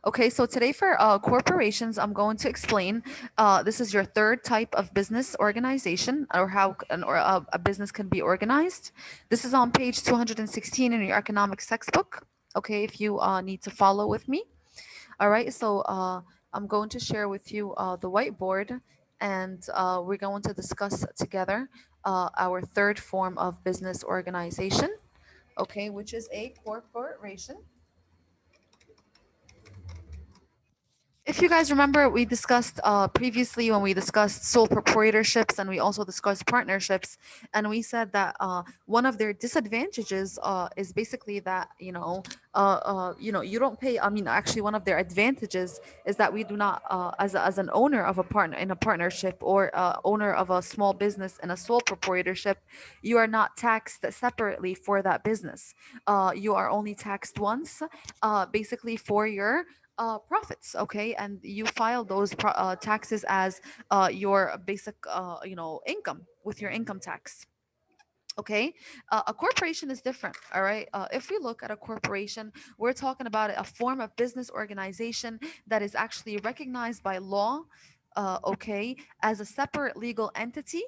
Okay, so today for corporations, I'm going to explain. This is your third type of business organization, or how a business can be organized. This is on page 216 in your economics textbook. Okay, if you need to follow with me. All right, so I'm going to share with you the whiteboard, and we're going to discuss together our third form of business organization. Okay, which is a corporation. If you guys remember, we discussed previously when we discussed sole proprietorships, and we also discussed partnerships, and we said that one of their disadvantages is basically that you don't pay. I mean, actually, one of their advantages is that we do not, as an owner of a partner in a partnership, or owner of a small business in a sole proprietorship, you are not taxed separately for that business. You are only taxed once, basically for your profits. Okay, and you file those taxes as your basic income with your income tax. Okay, a corporation is different. All right, if we look at a corporation, we're talking about a form of business organization that is actually recognized by law, okay, as a separate legal entity.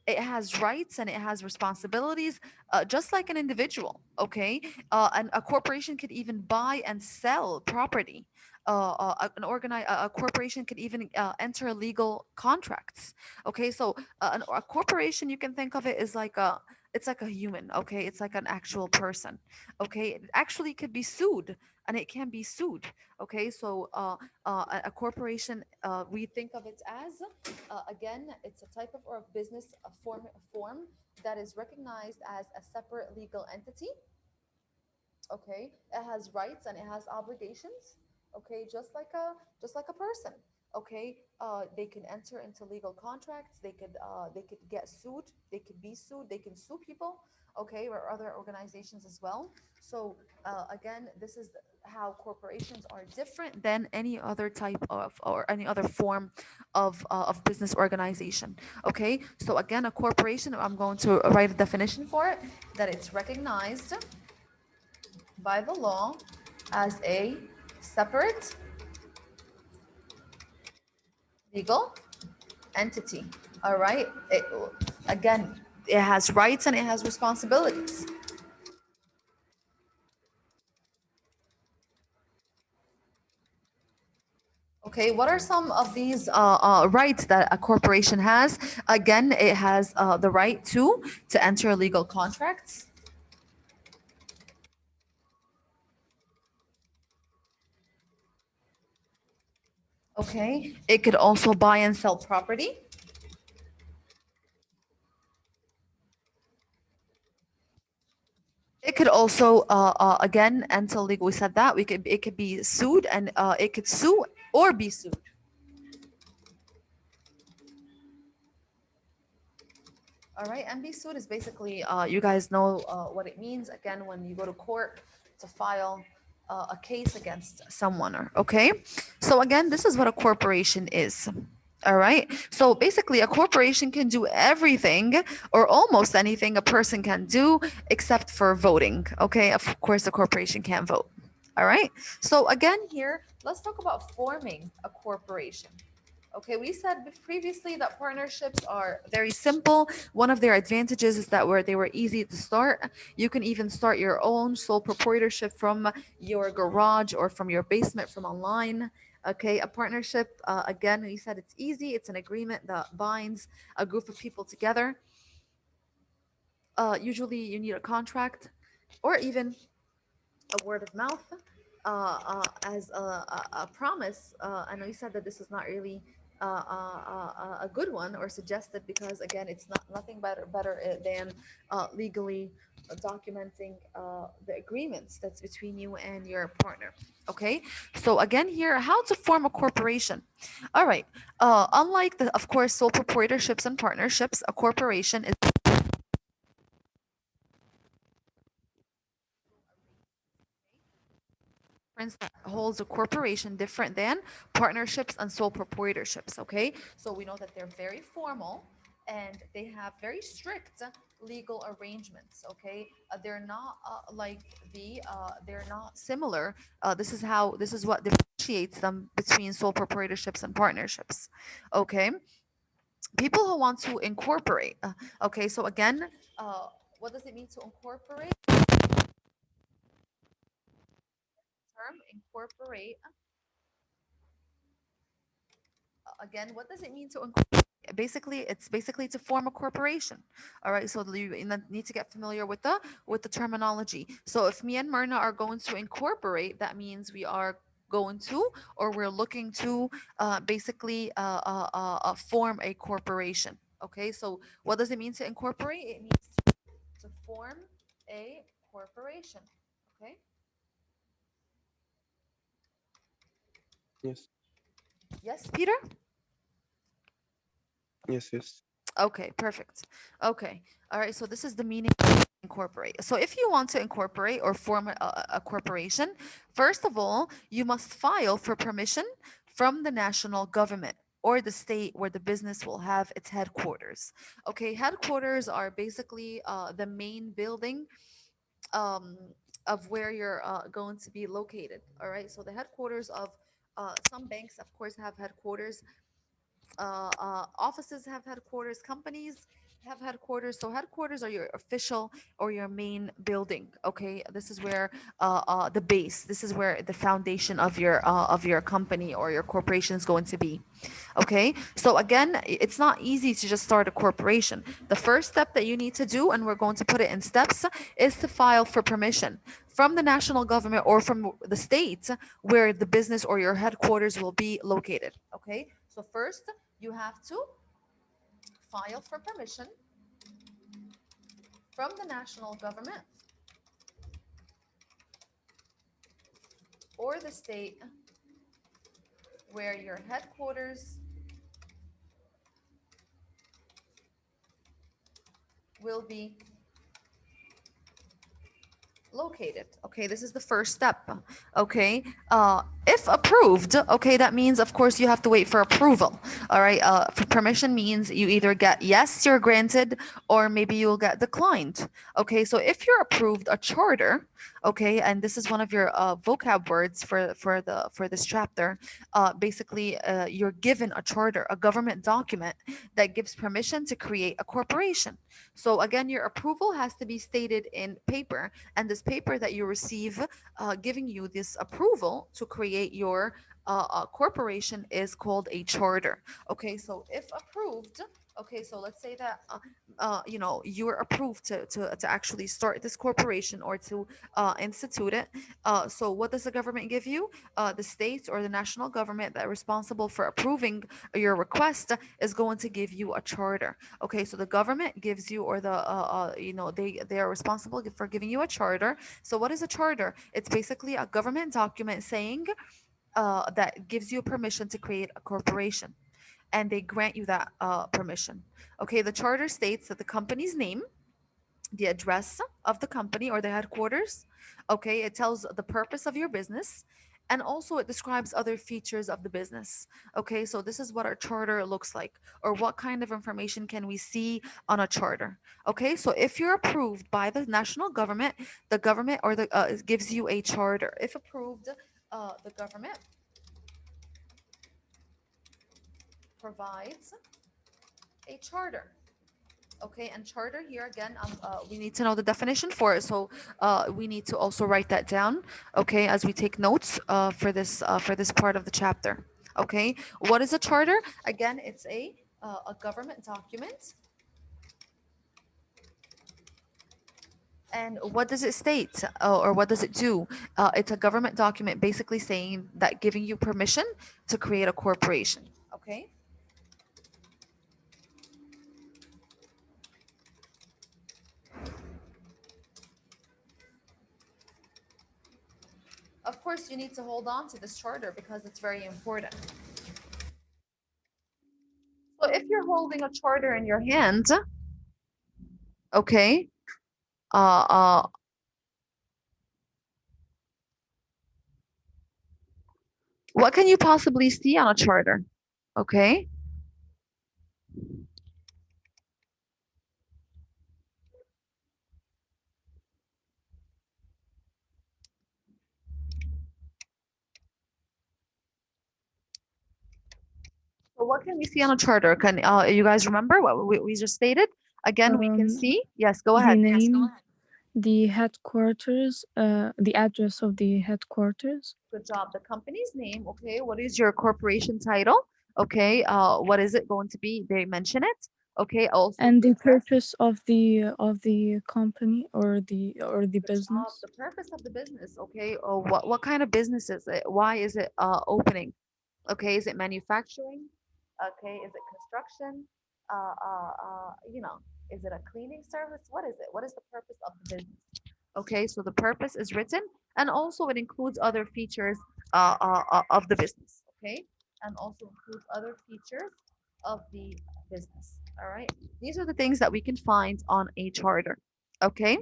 It has rights and it has responsibilities, just like an individual. Okay, and a corporation could even buy and sell property. A corporation could even enter legal contracts. Okay, so a corporation, you can think of it as like a, it's like a human. Okay, it's like an actual person. Okay, it actually could be sued, and it can be sued. Okay, so a corporation, we think of it as, again, it's a type of or business, a form that is recognized as a separate legal entity. Okay, it has rights and it has obligations. Okay, just like a person. Okay, they can enter into legal contracts. They could get sued. They could be sued. They can sue people. Okay, or other organizations as well. So again, this is how corporations are different than any other type of, or any other form of business organization. Okay, so again, a corporation, I'm going to write a definition for it, that it's recognized by the law as a separate legal entity. All right. Again, it has rights and it has responsibilities. Okay, what are some of these rights that a corporation has? Again, it has the right to enter legal contracts. Okay, it could also buy and sell property. It could also, again, enter legal. We said that it could be sued, and it could sue or be sued. All right, MB suit is basically, you guys know what it means. Again, when you go to court to file a case against someone, or okay. So again, this is what a corporation is. All right. So basically, a corporation can do everything or almost anything a person can do except for voting. Okay. Of course, a corporation can't vote. All right. So again, here, let's talk about forming a corporation. Okay, we said previously that partnerships are very simple. One of their advantages is that they were easy to start. You can even start your own sole proprietorship from your garage or from your basement, from online. Okay, a partnership, again, we said it's easy. It's an agreement that binds a group of people together. Usually, you need a contract or even a word of mouth as a promise. I know you said that this is not really a good one or suggested, because again, it's not nothing better than legally documenting the agreements that's between you and your partner. Okay, so again, here, how to form a corporation. All right, unlike the, of course, sole proprietorships and partnerships, a corporation is that holds a corporation different than partnerships and sole proprietorships. Okay, so we know that they're very formal and they have very strict legal arrangements. Okay, they're not like they're not similar. This is what differentiates differentiates them between sole proprietorships and partnerships. Okay, people who want to incorporate. Okay, so again, what does it mean to incorporate? Term incorporate. Again, what does it mean to incorporate? Basically, it's basically to form a corporation. All right, so you need to get familiar with the terminology. So if me and Myrna are going to incorporate, that means we are going to, or we're looking to, basically form a corporation. Okay, so what does it mean to incorporate? It means to form a corporation. Okay. Yes. Yes, Peter. Yes. Yes. Okay, perfect. Okay. All right. So this is the meaning of incorporate. So if you want to incorporate or form a corporation, first of all, you must file for permission from the national government or the state where the business will have its headquarters. Okay, headquarters are basically the main building um, of where you're going to be located. All right. So the headquarters of some banks, of course, have headquarters. Offices have headquarters, companies have headquarters. So headquarters are your official or your main building. Okay, this is where the base. This is where the foundation of your company or your corporation is going to be. Okay, so again, it's not easy to just start a corporation. The first step that you need to do, and we're going to put it in steps, is to file for permission from the national government or from the state where the business or your headquarters will be located. Okay, so first you have to file for permission from the national government or the state where your headquarters will be located. Okay, this is the first step. Okay, if approved, okay, that means of course you have to wait for approval. All right, for permission means you either get yes, you're granted, or maybe you'll get declined. Okay, so if you're approved a charter, okay, and this is one of your vocab words for this chapter. Basically, you're given a charter, a government document that gives permission to create a corporation. So again, your approval has to be stated in paper, and this paper that you receive giving you this approval to create your corporation is called a charter. Okay, so if approved, okay, so let's say that you are approved to actually start this corporation or to institute it. So what does the government give you? The state or the national government that are responsible for approving your request is going to give you a charter. Okay, so the government gives you, or the they are responsible for giving you a charter. So what is a charter? It's basically a government document saying that gives you permission to create a corporation, and they grant you that permission. Okay, the charter states that the company's name, the address of the company or the headquarters. Okay, it tells the purpose of your business, and also it describes other features of the business. Okay, so this is what our charter looks like, or what kind of information can we see on a charter. Okay, so if you're approved by the national government, the government or the gives you a charter. If approved, the government provides a charter. Okay, and charter here again, we need to know the definition for it. So we need to also write that down, okay, as we take notes for this part of the chapter. Okay, what is a charter? Again, it's a government document. And what does it state, or what does it do? It's a government document basically saying that giving you permission to create a corporation. Okay. Of course, you need to hold on to this charter because it's very important. So if you're holding a charter in your hand, okay, uh, uh, what can you possibly see on a charter? Okay, So what can we see on a charter? Can you guys remember what we just stated? Again, we can Um, see. Yes, go the ahead. name, the headquarters, the address of the headquarters, Good job. The company's name. Okay. What is your corporation title? Okay. What is it going to be? They mention it. Okay. Also and the the address. purpose of the company or the Good job. business. The purpose of the business. Okay. What kind of business is it? Why is it opening? Okay. Is it manufacturing? Okay. Is it construction? You know, is it a cleaning service? What is it? What is the purpose of the business? Okay, so the purpose is written, and also it includes other features of the business. Okay, and also includes other features of the business. All right, these are the things that we can find on a charter. Okay,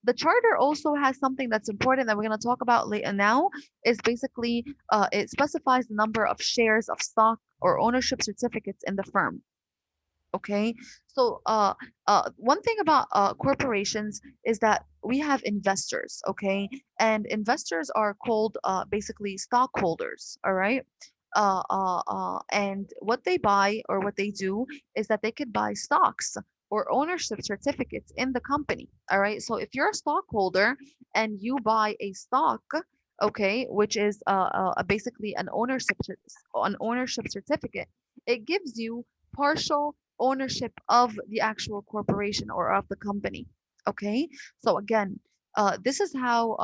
the charter also has something that's important that we're going to talk about later now. Is basically it specifies the number of shares of stock or ownership certificates in the firm. Okay, so one thing about corporations is that we have investors. Okay, and investors are called basically stockholders. All right, and what they buy or what they do is that they could buy stocks or ownership certificates in the company. All right, so if you're a stockholder and you buy a stock, okay, which is basically an ownership certificate, it gives you partial ownership of the actual corporation or of the company. Okay, so again, this is how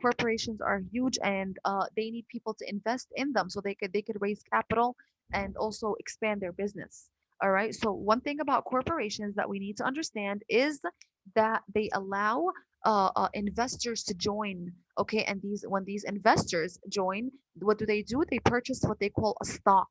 corporations are huge, and they need people to invest in them so they could raise capital and also expand their business. All right. So one thing about corporations that we need to understand is that they allow investors to join. Okay, and these when these investors join, what do? They purchase what they call a stock.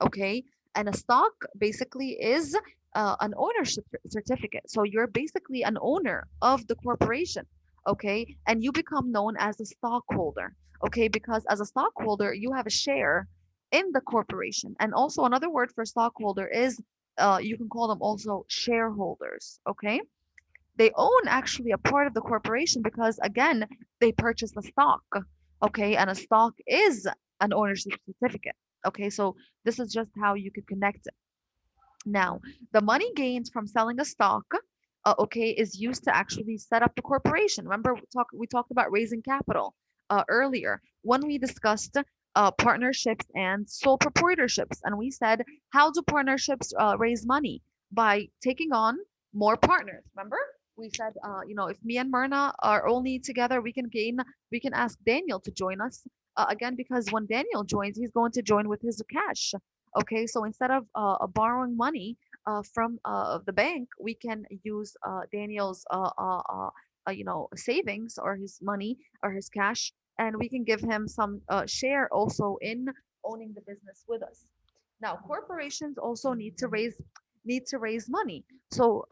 Okay, and a stock basically is an ownership certificate. So you're basically an owner of the corporation, okay? And you become known as a stockholder, okay? Because as a stockholder, you have a share in the corporation. And also another word for stockholder is you can call them also shareholders, okay? They own actually a part of the corporation because again, they purchase the stock, okay? And a stock is an ownership certificate. Okay, so this is just how you could connect it. Now, the money gained from selling a stock, okay, is used to actually set up the corporation. Remember, we talked about raising capital earlier when we discussed partnerships and sole proprietorships, and we said, how do partnerships raise money? By taking on more partners. Remember, we said, if me and Myrna are only together, we can ask Daniel to join us again because when Daniel joins, he's going to join with his cash. Okay, so instead of borrowing money from the bank, we can use Daniel's savings or his money or his cash, and we can give him some share also in owning the business with us. Now, corporations also need to raise money. So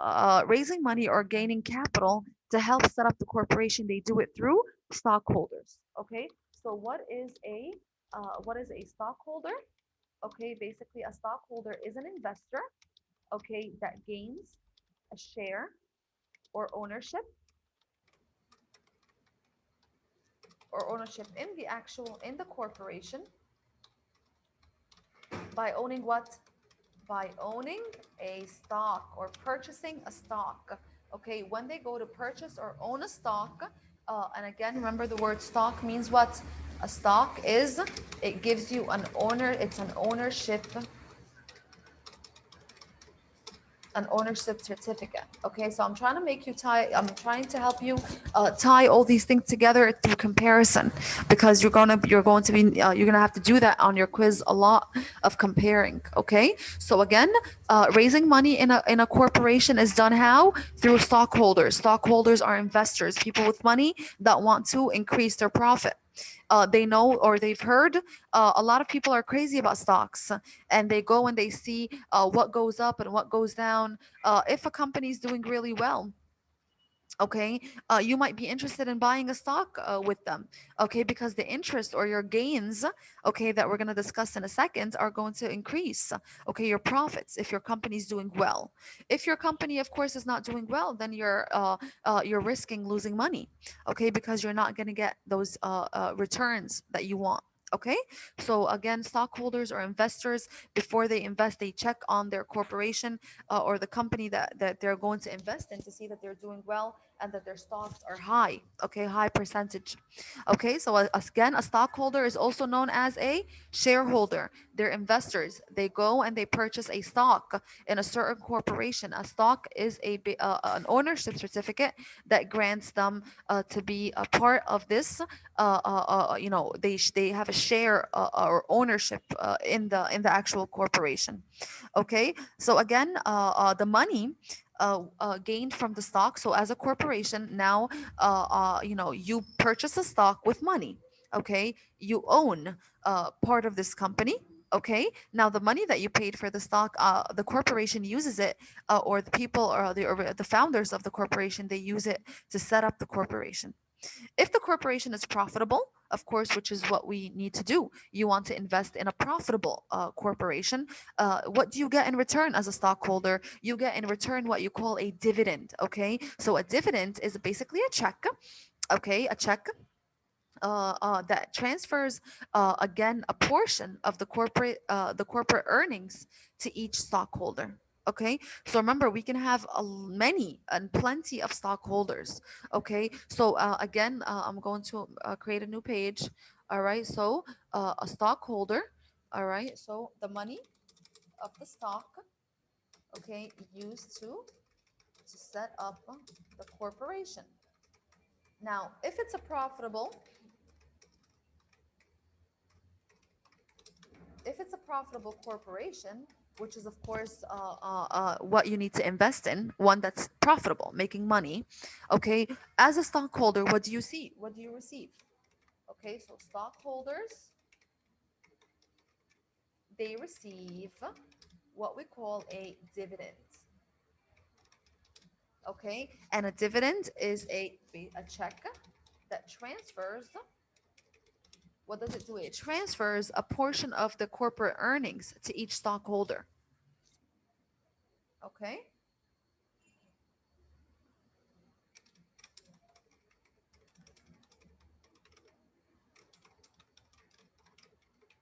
raising money or gaining capital to help set up the corporation, they do it through stockholders. Okay, so what is a stockholder? Okay, basically a stockholder is an investor, okay, that gains a share or ownership in the corporation by owning what? By owning a stock or purchasing a stock. Okay, when they go to purchase or own a stock, and again, remember the word stock means what? A stock is, it gives you it's an ownership certificate. Okay, so I'm trying to help you tie all these things together through comparison because you're gonna have to do that on your quiz, a lot of comparing. Okay, so again, raising money in a corporation is done how? Through stockholders. Stockholders are investors, people with money that want to increase their profit. They know or they've heard a lot of people are crazy about stocks, and they go and they see what goes up and what goes down. If a company is doing really well, okay, you might be interested in buying a stock with them, okay, because the interest or your gains, okay, that we're going to discuss in a second are going to increase, okay, your profits if your company is doing well. If your company, of course, is not doing well, then you're risking losing money, okay, because you're not going to get those returns that you want. Okay, so again, stockholders or investors, before they invest, they check on their corporation or the company that they're going to invest in to see that they're doing well and that their stocks are high, okay, high percentage. Okay, so again, a stockholder is also known as a shareholder. They're investors. They go and they purchase a stock in a certain corporation. A stock is an ownership certificate that grants them to be a part of this. They have a share or ownership in the actual corporation. Okay, so again, the money gained from the stock. So as a corporation now, you purchase a stock with money. Okay, you own part of this company. Okay, now the money that you paid for the stock, the corporation uses it, or the people or the founders of the corporation, they use it to set up the corporation. If the corporation is profitable, of course, which is what we need to do, you want to invest in a profitable corporation. What do you get in return as a stockholder? You get in return what you call a dividend. Okay, so a dividend is basically a check. Okay, a check that transfers again a portion of the corporate earnings to each stockholder. Okay, so remember, we can have many and plenty of stockholders. Okay, so again, I'm going to create a new page. All right, so a stockholder. All right, so the money of the stock, okay, used to set up the corporation. Now if it's a profitable corporation, which is of course what you need to invest in, one that's profitable, making money. Okay, as a stockholder, what do you see? What do you receive? Okay, so stockholders, they receive what we call a dividend. Okay, and a dividend is a check that transfers. What does it do? It transfers a portion of the corporate earnings to each stockholder. Okay.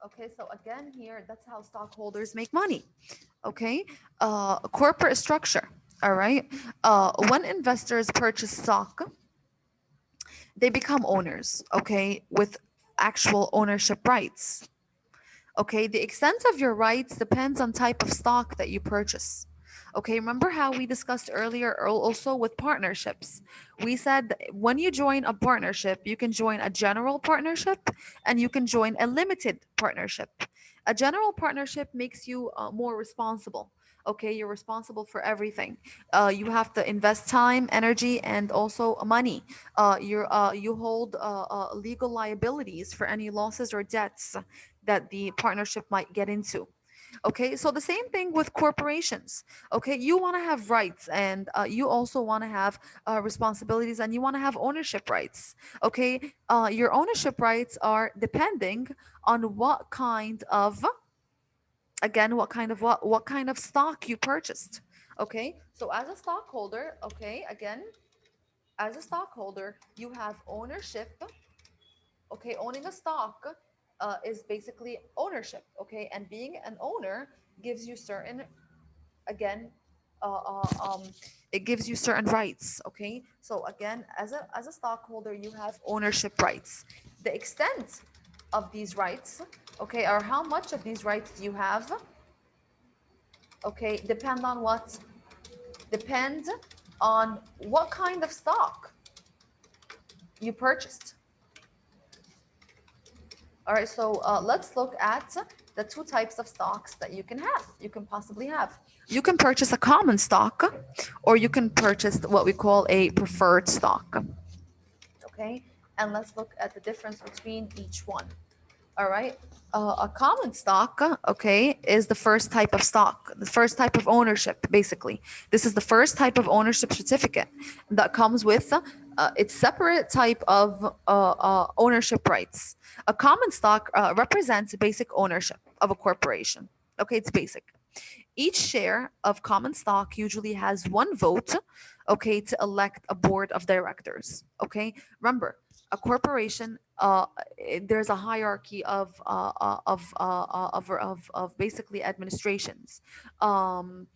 Okay, so again, here, that's how stockholders make money. Okay, corporate structure. All right. When investors purchase stock, they become owners. Okay, with actual ownership rights. Okay, the extent of your rights depends on type of stock that you purchase. Okay, remember how we discussed earlier also with partnerships. We said that when you join a partnership, you can join a general partnership and you can join a limited partnership. A general partnership makes you more responsible. Okay, you're responsible for everything. You have to invest time, energy, and also money. You hold legal liabilities for any losses or debts that the partnership might get into. Okay, so the same thing with corporations. Okay, you want to have rights and you also want to have responsibilities and you want to have ownership rights. Okay, your ownership rights are depending on what kind of, again, what kind of stock you purchased. Okay, so as a stockholder, okay, again, as a stockholder, you have ownership. Okay, owning a stock is basically ownership. Okay, and being an owner gives you certain, again, uh, uh, um, it gives you certain rights. Okay, so again, as a stockholder, you have ownership rights. The extent of these rights, okay, or how much of these rights do you have, okay, depend on what kind of stock you purchased. All right, so let's look at the two types of stocks that you can possibly have. You can purchase a common stock, or you can purchase what we call a preferred stock. Okay, and let's look at the difference between each one. All right. A common stock, okay, is the first type of stock, the first type of ownership, basically. This is the first type of ownership certificate that comes with its separate type of ownership rights. A common stock represents basic ownership of a corporation. Okay, it's basic. Each share of common stock usually has one vote, okay, to elect a board of directors. Okay, remember, a corporation, there's a hierarchy of basically administrations. Um,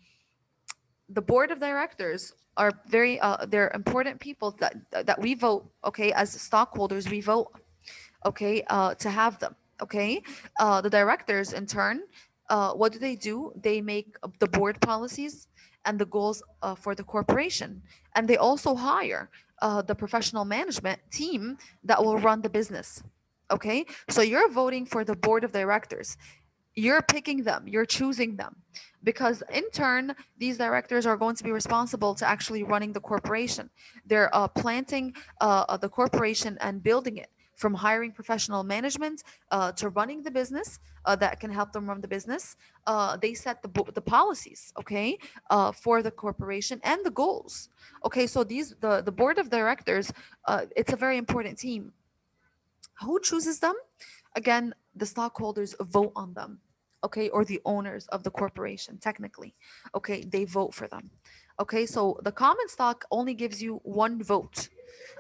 the board of directors are very they're important people that we vote. Okay, as stockholders, we vote, okay, to have them. Okay, the directors in turn, what do? They make the board policies and the goals for the corporation, and they also hire the professional management team that will run the business. Okay, so you're voting for the board of directors, you're picking them, you're choosing them, because in turn these directors are going to be responsible to actually running the corporation. They're planting the corporation and building it, from hiring professional management to running the business that can help them run the business. They set the policies, okay, for the corporation and the goals. Okay, so the board of directors, it's a very important team. Who chooses them? Again, the stockholders vote on them, okay, or the owners of the corporation, technically. Okay, they vote for them. Okay, so the common stock only gives you one vote.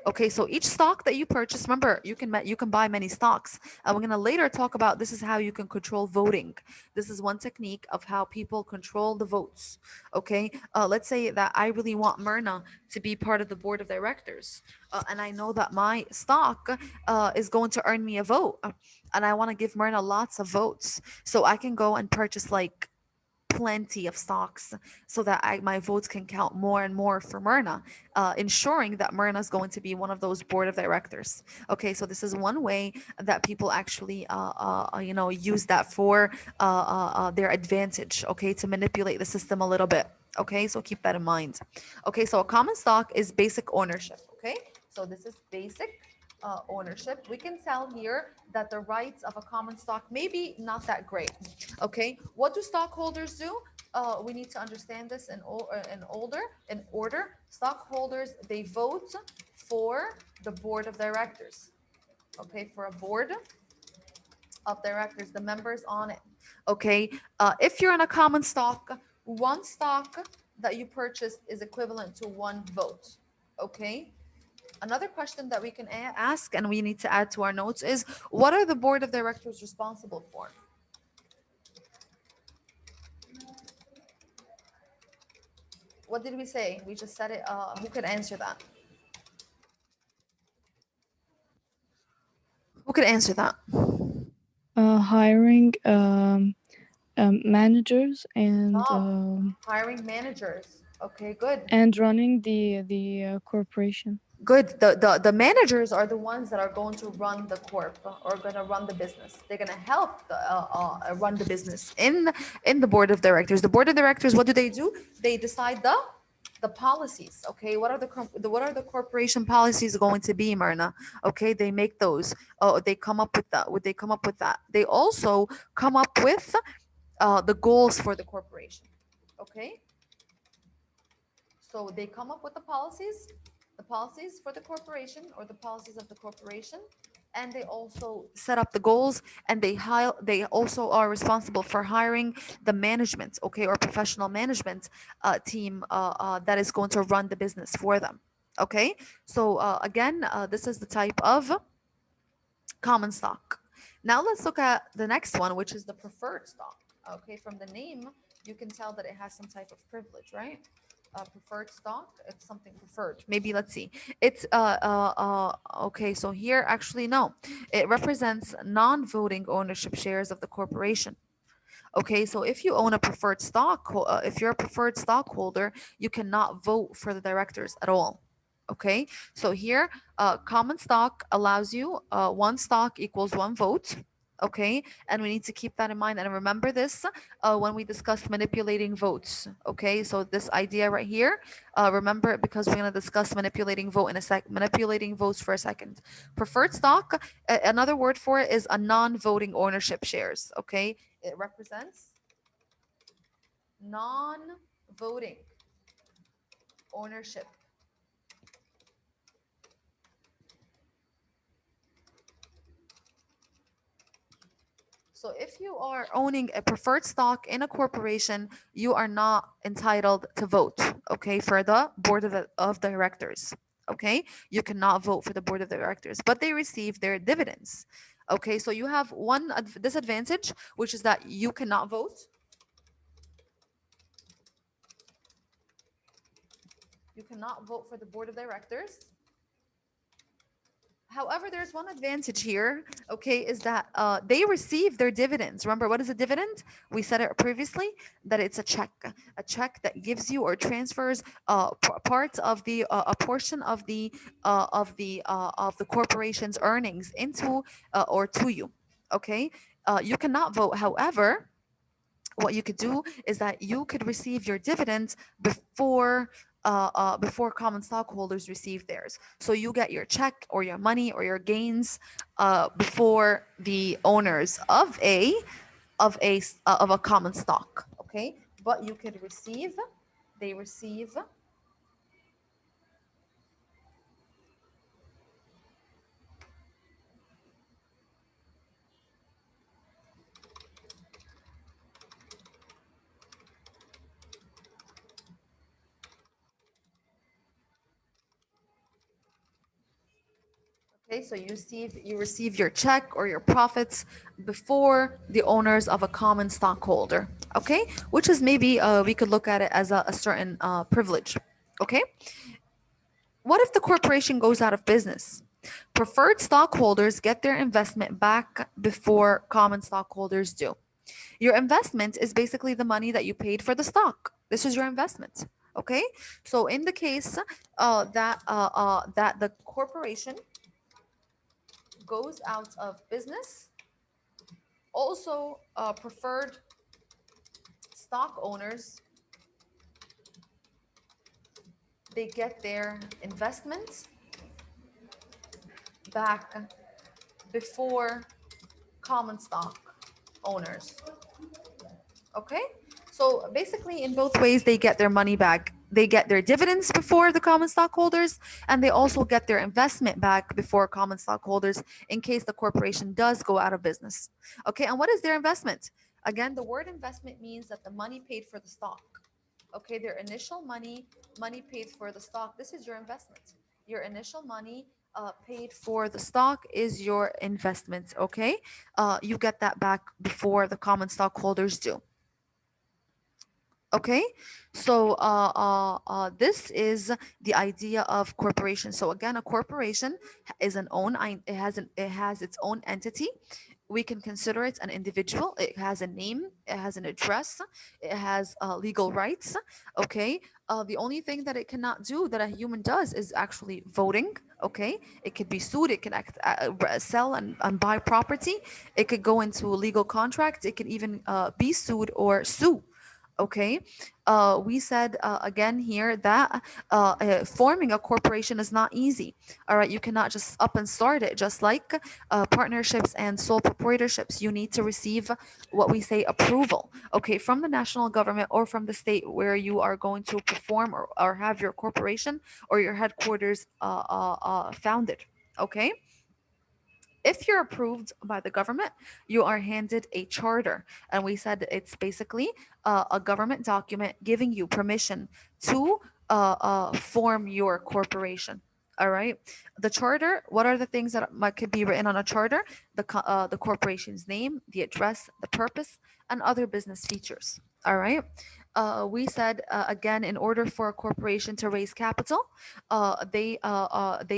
Okay, so each stock that you purchase, remember, you can buy many stocks, and we're gonna later talk about this is how you can control voting. This is one technique of how people control the votes. Okay, let's say that I really want Myrna to be part of the board of directors, and I know that my stock is going to earn me a vote, and I want to give Myrna lots of votes, so I can go and purchase like plenty of stocks so that my votes can count more and more for Myrna, ensuring that Myrna is going to be one of those board of directors. Okay, so this is one way that people actually, use that for their advantage. Okay, to manipulate the system a little bit. Okay, so keep that in mind. Okay, so a common stock is basic ownership. Okay, so this is basic ownership. We can tell here that the rights of a common stock maybe not that great. Okay, what do stockholders do? We need to understand this in order. Stockholders, they vote for the board of directors. Okay, for a board of directors, the members on it. Okay, if you're in a common stock, one stock that you purchased is equivalent to one vote. Okay, another question that we can ask and we need to add to our notes is, what are the board of directors responsible for? What did we say? We just said it. Who could answer that? Who could answer that? Hiring managers Job. Hiring managers. Okay, good. and running the corporation. Good. The managers are the ones that are going to run the corp or going to run the business. They're going to help run the business in the board of directors. The board of directors, what do? They decide the policies. Okay, what are the corporation policies going to be, Myrna? Okay, they make those. Oh, they come up with that. Would they come up with that? They also come up with the goals for the corporation. Okay, so they come up with the policies for the corporation or the policies of the corporation, and they also set up the goals, and they also are responsible for hiring the management, okay, or professional management team that is going to run the business for them. Okay, so again, this is the type of common stock. Now let's look at the next one, which is the preferred stock. Okay, from the name, you can tell that it has some type of privilege, right? Preferred stock, it's something preferred. Maybe let's see. It's okay, so here actually no. It represents non-voting ownership shares of the corporation. Okay, so if you own a preferred stock, if you're a preferred stockholder, you cannot vote for the directors at all. Okay, so here, common stock allows you one stock equals one vote. Okay, and we need to keep that in mind and remember this when we discuss manipulating votes. Okay, so this idea right here, remember it because we're going to discuss manipulating votes for a second. Preferred stock, another word for it is a non-voting ownership shares. Okay, it represents non-voting ownership. So if you are owning a preferred stock in a corporation, you are not entitled to vote, okay, for the board of directors. Okay, you cannot vote for the board of directors, but they receive their dividends. Okay, so you have one disadvantage, which is that you cannot vote. You cannot vote for the board of directors. However, there's one advantage here, okay, is that they receive their dividends. Remember, what is a dividend? We said it previously that it's a check that gives you or transfers parts of a portion of the corporation's earnings into or to you. Okay, you cannot vote. However, what you could do is that you could receive your dividends before common stockholders receive theirs. So you get your check or your money or your gains before the owners of a common stock. Okay, but you could receive. They receive. Okay, so you receive your check or your profits before the owners of a common stockholder. Okay, which is maybe we could look at it as a certain privilege. Okay, what if the corporation goes out of business? Preferred stockholders get their investment back before common stockholders do. Your investment is basically the money that you paid for the stock. This is your investment. Okay, so in the case that the corporation goes out of business, also preferred stock owners, they get their investment back before common stock owners. Okay, so basically in both ways they get their money back. They get their dividends before the common stockholders, and they also get their investment back before common stockholders in case the corporation does go out of business. Okay, and what is their investment? Again, the word investment means that the money paid for the stock. Okay, their initial money paid for the stock, this is your investment. Your initial money paid for the stock is your investment. Okay, you get that back before the common stockholders do. Okay, so this is the idea of corporation. So again, a corporation is an own it has its own entity. We can consider it an individual. It has a name, it has an address, it has legal rights. Okay, the only thing that it cannot do that a human does is actually voting. Okay, it could be sued, it can sell and buy property, it could go into a legal contract, it could even be sued or sue. Okay, we said again here that forming a corporation is not easy. All right, you cannot just up and start it. Just like partnerships and sole proprietorships, you need to receive what we say approval, okay, from the national government or from the state where you are going to perform or have your corporation or your headquarters founded. Okay, if you're approved by the government, you are handed a charter. And we said it's basically a government document giving you permission to form your corporation. All right. The charter, what are the things that could be written on a charter? The corporation's name, the address, the purpose, and other business features. All right. We said again, in order for a corporation to raise capital, they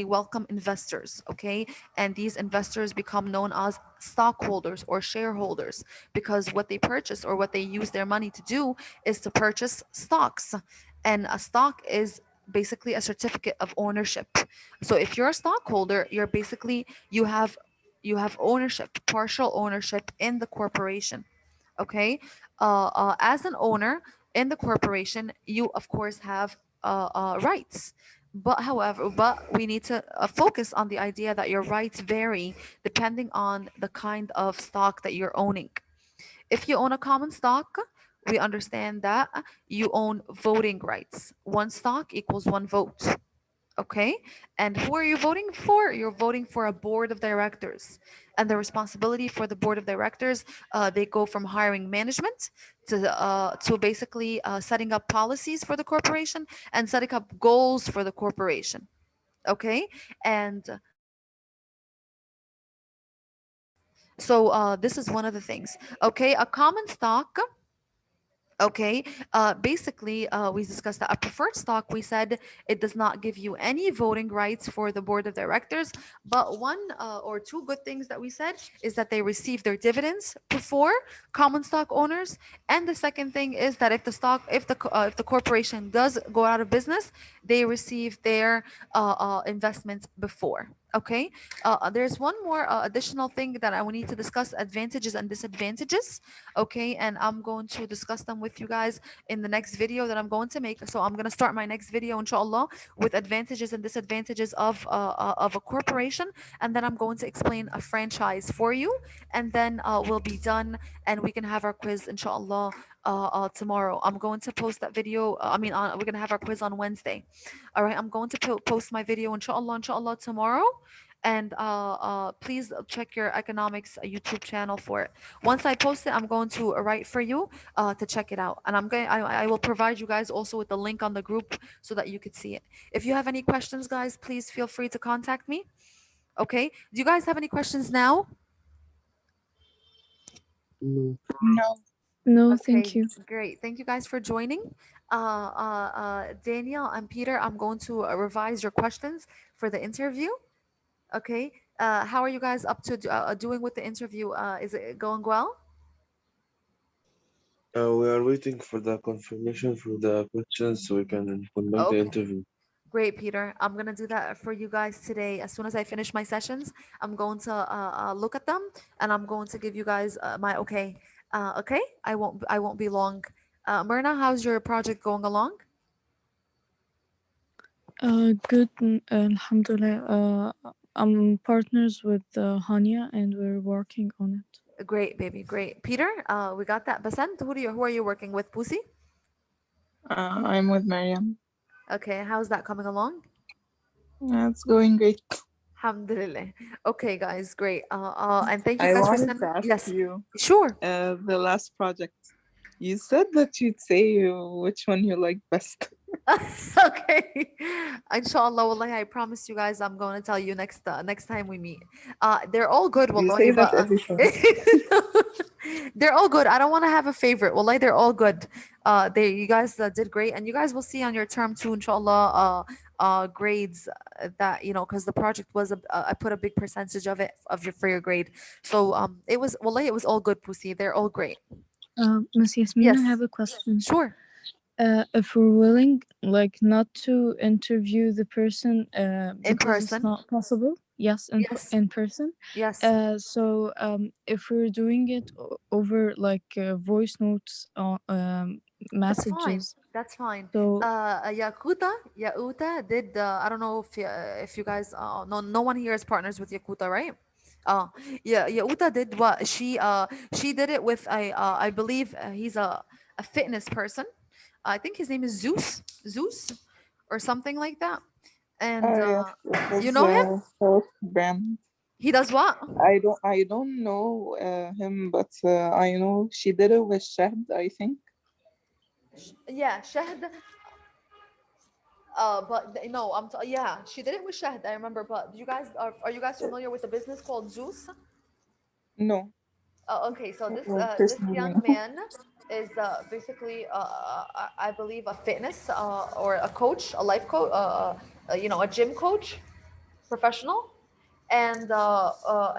welcome investors. Okay, and these investors become known as stockholders or shareholders because what they purchase or what they use their money to do is to purchase stocks, and a stock is basically a certificate of ownership. So if you're a stockholder, you have ownership, partial ownership in the corporation. Okay, as an owner in the corporation, you of course have rights. But we need to focus on the idea that your rights vary depending on the kind of stock that you're owning. If you own a common stock, we understand that you own voting rights. One stock equals one vote. Okay. And who are you voting for? You're voting for a board of directors. And the responsibility for the board of directors, they go from hiring management to basically setting up policies for the corporation and setting up goals for the corporation. Okay, and so this is one of the things. Okay, a common stock. Okay, basically, we discussed that a preferred stock, we said it does not give you any voting rights for the board of directors. But one or two good things that we said is that they receive their dividends before common stock owners. And the second thing is that if the corporation does go out of business, they receive their investments before. Okay, there's one more additional thing that I will need to discuss: advantages and disadvantages. Okay, and I'm going to discuss them with you guys in the next video that I'm going to make. So I'm going to start my next video, inshallah, with advantages and disadvantages of a corporation, and then I'm going to explain a franchise for you, and then we'll be done, and we can have our quiz, inshallah, tomorrow. I'm going to post that video. We're gonna have our quiz on Wednesday. All right, I'm going to post my video, inshallah, tomorrow. And please check your economics YouTube channel for it. Once I post it, I'm going to write for you to check it out, and I will provide you guys also with the link on the group so that you could see it. If you have any questions, guys, please feel free to contact me. Okay, do you guys have any questions now? No. No. No, thank Okay, you. great. Thank you guys for joining. Daniel and Peter, I'm going to revise your questions for the interview. Okay, how are you guys up to doing with the interview? Is it going well? We are waiting for the confirmation for the questions so we can conduct the Okay. interview. Great, Peter. I'm gonna do that for you guys today. As soon as I finish my sessions, I'm going to look at them, and I'm going to give you guys my okay. Okay, I won't be long. Myrna, how's your project going along? Good, alhamdulillah. I'm partners with Hania and we're working on it. Great, baby, great. Peter, we got that. Basant, who are you working with? Pussy. I'm with Mariam. Okay, how's that coming along? It's going great. Alhamdulillah. Okay, guys, great. And thank you I guys for wanted to sending. ask Yes, you, sure. the last project. You said that you'd say which one you like best. Okay. Inshallah, wallahi, I promise you guys I'm going to tell you next time we meet. They're all good, You wallahi, say that but every time. they're all good. I don't want to have a favorite. Wallahi, they're all good. They you guys did great, and you guys will see on your term too, inshallah, grades that because the project was I put a big percentage of it for your grade. So it was wallahi, it was all good, Pussy. They're all great. Miss Yasmin, I have Yes, a question. sure. If we're willing, like, not to interview the person, In because it's person. not possible. Yes, Yes. in person. Yes. So if we're doing it over like voice notes or That's fine. messages, That's fine. so Yakuta did. I don't know if you guys. No one here is partners with Yakuta, right? Uh, yeah, Yakuta did what she did it with a. I believe he's a fitness person. I think his name is Zeus, or something like that. And Yes, it you was know him? South brand. He does what? I don't know him, but I know she did it with Shahd, I think. Yeah, Shahd. No, yeah, she did it with Shahd. I remember. But you guys are you guys familiar with a business called Zeus? No, Okay, so this personally, young no. man is basically I believe a fitness or a coach, a life coach, a gym coach, professional, and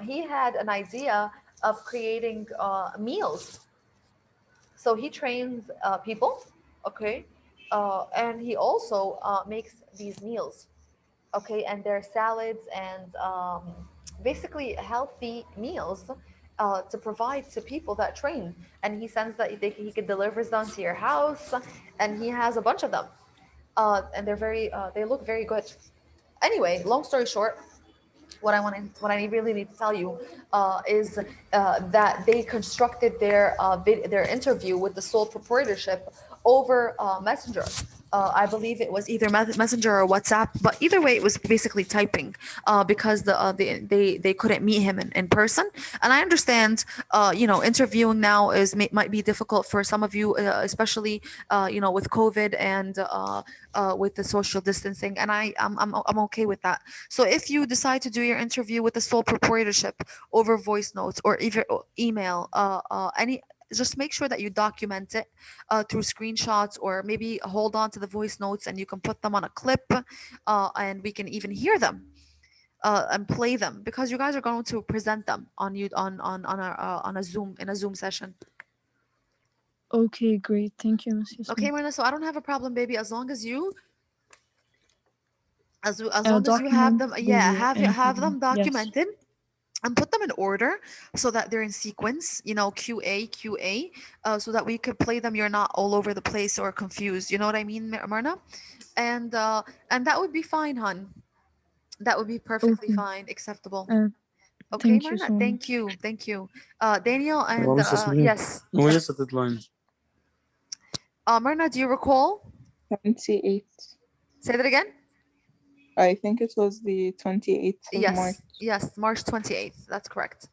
he had an idea of creating meals. So he trains people, okay, and he also makes these meals, okay, and they're salads and basically healthy meals to provide to people that train. And he sends he could delivers them to your house, and he has a bunch of them, and they look very good. Anyway, long story short, what I really need to tell you is that they constructed their interview with the sole proprietorship over Messenger. I believe it was either Messenger or WhatsApp, but either way, it was basically typing because they couldn't meet him in person. And I understand, interviewing now might be difficult for some of you, especially with COVID and with the social distancing. And I'm okay with that. So if you decide to do your interview with the sole proprietorship over voice notes or either email, any just make sure that you document it through screenshots, or maybe hold on to the voice notes and you can put them on a clip, and we can even hear them and play them, because you guys are going to present them on you on a Zoom, in a Zoom session. Okay, great. Thank you, Miss Okay, Yasmin. Marina. So I don't have a problem, baby, as long as you as long as you have Document them. Yeah, the have interview. them Yes. documented and put them in order so that they're in sequence, QA, so that we could play them. You're not all over the place or confused. You know what I mean, Marna? And that would be fine, hun. That would be perfectly Okay. fine, acceptable. Okay, Thank you Marna. so much. Thank you. Daniel and Miss Yasmin, yes, when is the deadline? Marna, do you recall? 28. Say that again. I think it was the 28th of March. Yes, March 28th. That's correct.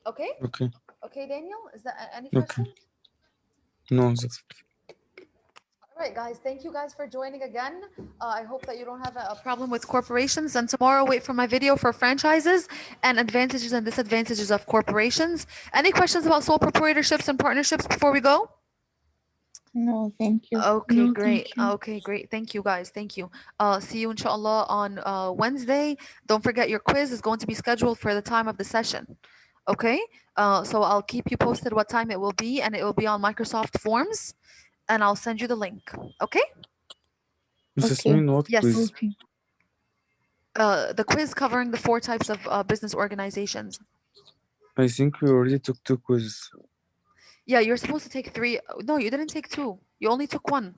Okay. Okay. Okay, Daniel. Is that any Okay. question? No, that's All right, guys. Thank you guys for joining again. I hope that you don't have a problem with corporations. And tomorrow, wait for my video for franchises and advantages and disadvantages of corporations. Any questions about sole proprietorships and partnerships before we go? No, thank you. Okay, No, great. thank you. Okay, great. Thank you, guys. Thank you. See you, inshallah, on Wednesday. Don't forget your quiz is going to be scheduled for the time of the session. Okay. So I'll keep you posted what time it will be, and it will be on Microsoft Forms, and I'll send you the link. Okay. Miss Okay. Yasmin, what Yes. please? Okay. The quiz covering the 4 types of business organizations. I think we already took 2 quizzes. Yeah, you're supposed to take 3. No, you didn't take 2. You only took 1.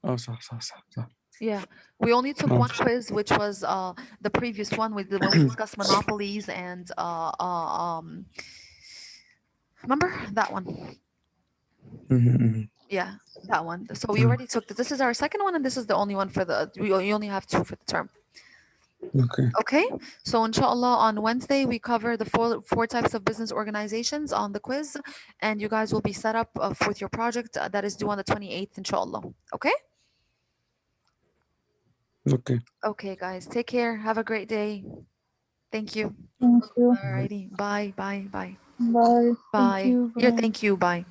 Oh, صح. Yeah, we only took Oh. one quiz, which was the previous one when we discussed monopolies and remember that one? Mhm. Yeah, that one. So we already took this is our second one, and this is the only one for the you only have 2 for the term. Okay. Okay, so inshallah on Wednesday we cover the 4 types of business organizations on the quiz, and you guys will be set up with your project that is due on the 28th, inshallah. Okay. Okay. Okay, guys, take care. Have a great day. Thank you. Thank you. Alrighty. Bye. Bye. Bye. Bye. Thank Bye. you. Yeah, Bye. thank you. Bye.